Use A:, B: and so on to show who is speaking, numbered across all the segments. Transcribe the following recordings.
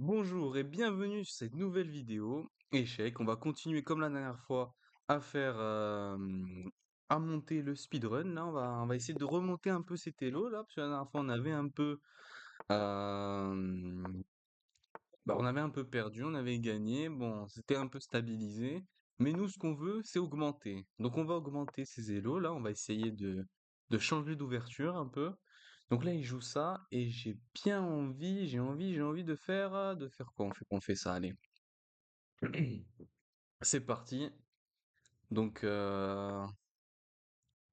A: Bonjour et bienvenue sur cette nouvelle vidéo échec. On va continuer comme la dernière fois à faire à monter le speedrun. Là, on va essayer de remonter un peu ces télos là, parce que la dernière fois on avait un peu euh, on avait un peu perdu, on avait gagné, bon, c'était un peu stabilisé, mais nous ce qu'on veut c'est augmenter. Donc on va augmenter ces élos là, on va essayer de changer d'ouverture un peu. Donc là, il joue ça et j'ai bien envie, j'ai envie de faire quoi? On fait ça, allez. C'est parti. Donc là,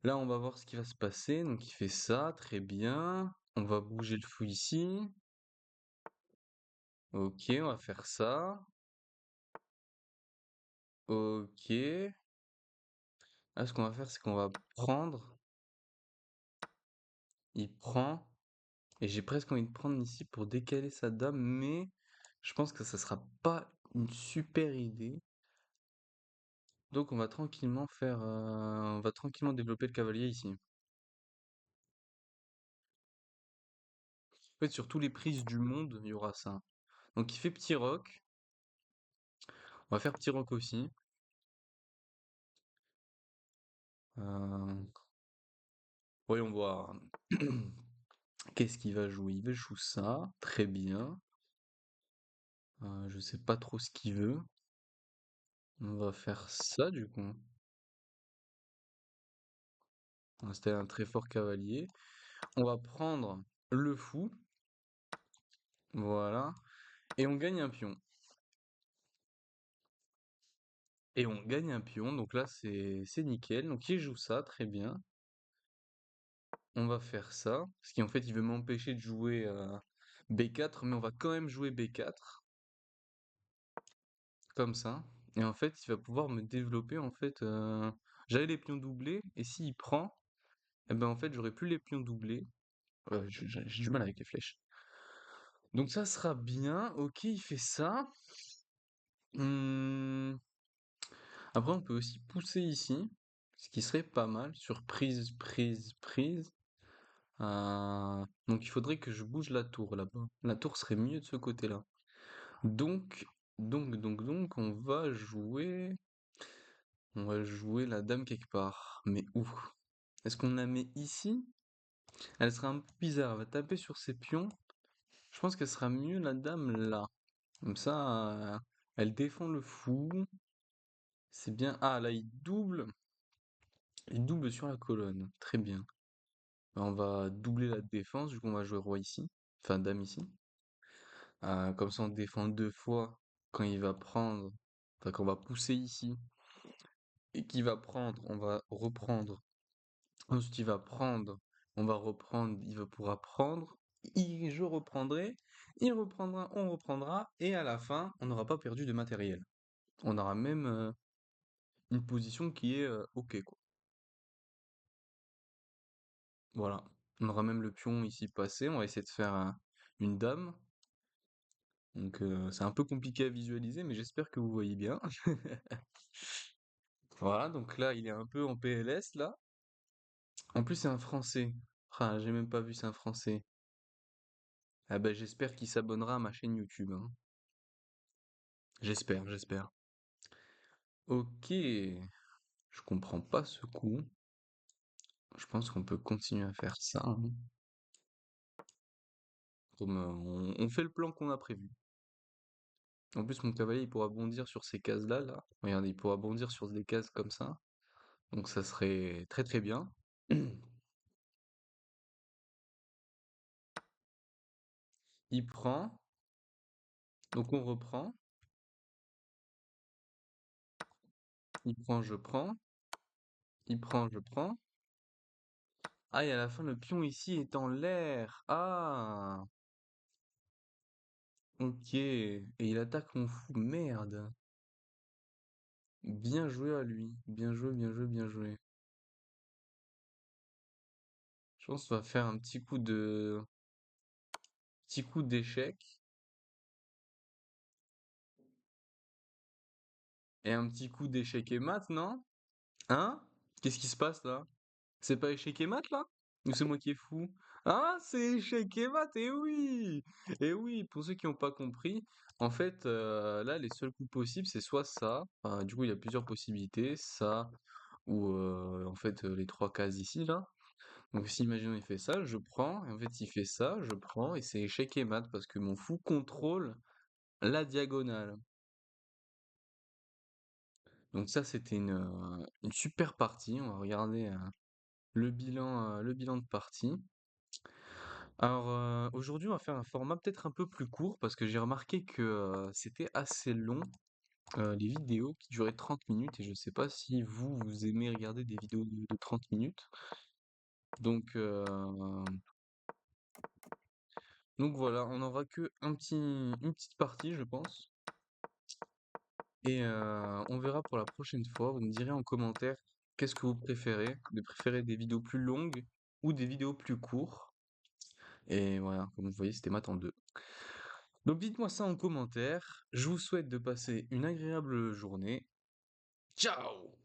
A: on va voir ce qui va se passer. Donc il fait ça, très bien. On va bouger le fou ici. Ok, on va faire ça. Ok. Là, ce qu'on va faire, c'est qu'on va prendre. Il prend. Et j'ai presque envie de prendre ici pour décaler sa dame, mais je pense que ça sera pas une super idée. Donc on va tranquillement développer le cavalier ici. En fait, sur tous les prises du monde, il y aura ça. Donc il fait petit roc. On va faire petit roc aussi. Euh, Voyons voir. Qu'est-ce qu'il va jouer? Il va jouer ça. Très bien. Je sais pas trop ce qu'il veut. On va faire ça du coup. C'était un très fort cavalier. On va prendre le fou. Voilà. Et on gagne un pion. Et on gagne un pion. Donc là, c'est nickel. Donc il joue ça. Très bien. On va faire ça. Parce qu'en fait, il veut m'empêcher de jouer B4. Mais on va quand même jouer B4. Comme ça. Et en fait, il va pouvoir me développer en fait. J'avais les pions doublés. Et s'il prend, eh ben en fait, j'aurais plus les pions doublés. J'ai du mal avec les flèches. Donc ça sera bien. Ok, il fait ça. Hum, Après, on peut aussi pousser ici. Ce qui serait pas mal. Sur prise, prise, prise. Donc il faudrait que je bouge la tour là-bas. La tour serait mieux de ce côté-là. Donc, donc, on va jouer la dame quelque part. Mais où? Est-ce qu'on la met ici? Elle sera un peu bizarre. Elle va taper sur ses pions. Je pense qu'elle sera mieux la dame là. Comme ça, elle défend le fou. C'est bien. Ah, là, il double. Il double sur la colonne. Très bien. On va doubler la défense. Du coup, on va jouer roi ici. Enfin, dame ici. Comme ça, on défend deux fois quand il va prendre. Enfin, quand on va pousser ici. Et qu'il va prendre, on va reprendre. Ensuite, il va prendre. On va reprendre. Il va pourra prendre. Je reprendrai. Il reprendra. On reprendra. Et à la fin, on n'aura pas perdu de matériel. On aura même une position qui est OK, quoi. Voilà. On aura même le pion ici passé. On va essayer de faire une dame. Donc c'est un peu compliqué à visualiser, mais j'espère que vous voyez bien. Voilà, donc là, il est un peu en PLS, là. En plus, c'est un Français. Ah, j'ai même pas vu, c'est un Français. Ah ben, j'espère qu'il s'abonnera à ma chaîne YouTube, hein. J'espère. Ok, je comprends pas ce coup. Je pense qu'on peut continuer à faire ça, hein. Comme on fait le plan qu'on a prévu. En plus, mon cavalier, il pourra bondir sur ces cases-là, là. Regardez, il pourra bondir sur des cases comme ça. Donc ça serait très très bien. Il prend, donc on reprend. Il prend, je prends. Il prend, je prends. Ah, et à la fin, le pion ici est en l'air. Ah, ok. Et il attaque mon fou. Merde. Bien joué à lui. Bien joué, bien joué, bien joué. Je pense qu'on va faire un petit coup d'échec et un petit coup d'échec et mat, non? Hein? Qu'est-ce qui se passe là? C'est pas échec et mat là? Ou c'est moi qui est fou? Ah, c'est échec et mat, et oui! Et oui, pour ceux qui n'ont pas compris, en fait, là, les seuls coups possibles, c'est soit ça, enfin, du coup, il y a plusieurs possibilités, ça, ou en fait, les 3 cases ici, là. Donc si, imaginons, il fait ça, je prends, et en fait, il fait ça, je prends, et c'est échec et mat, parce que mon fou contrôle la diagonale. Donc ça, c'était une super partie. On va regarder le bilan de partie. Alors aujourd'hui, on va faire un format peut-être un peu plus court parce que j'ai remarqué que c'était assez long, les vidéos qui duraient 30 minutes et je sais pas si vous aimez regarder des vidéos de 30 minutes. Donc, donc voilà, on n'aura que une petite partie, je pense. Et on verra pour la prochaine fois. Vous me direz en commentaire qu'est-ce que vous préférez. Vous préférez des vidéos plus longues ou des vidéos plus courtes. Et voilà, comme vous voyez, c'était maths en deux. Donc dites-moi ça en commentaire. Je vous souhaite de passer une agréable journée. Ciao!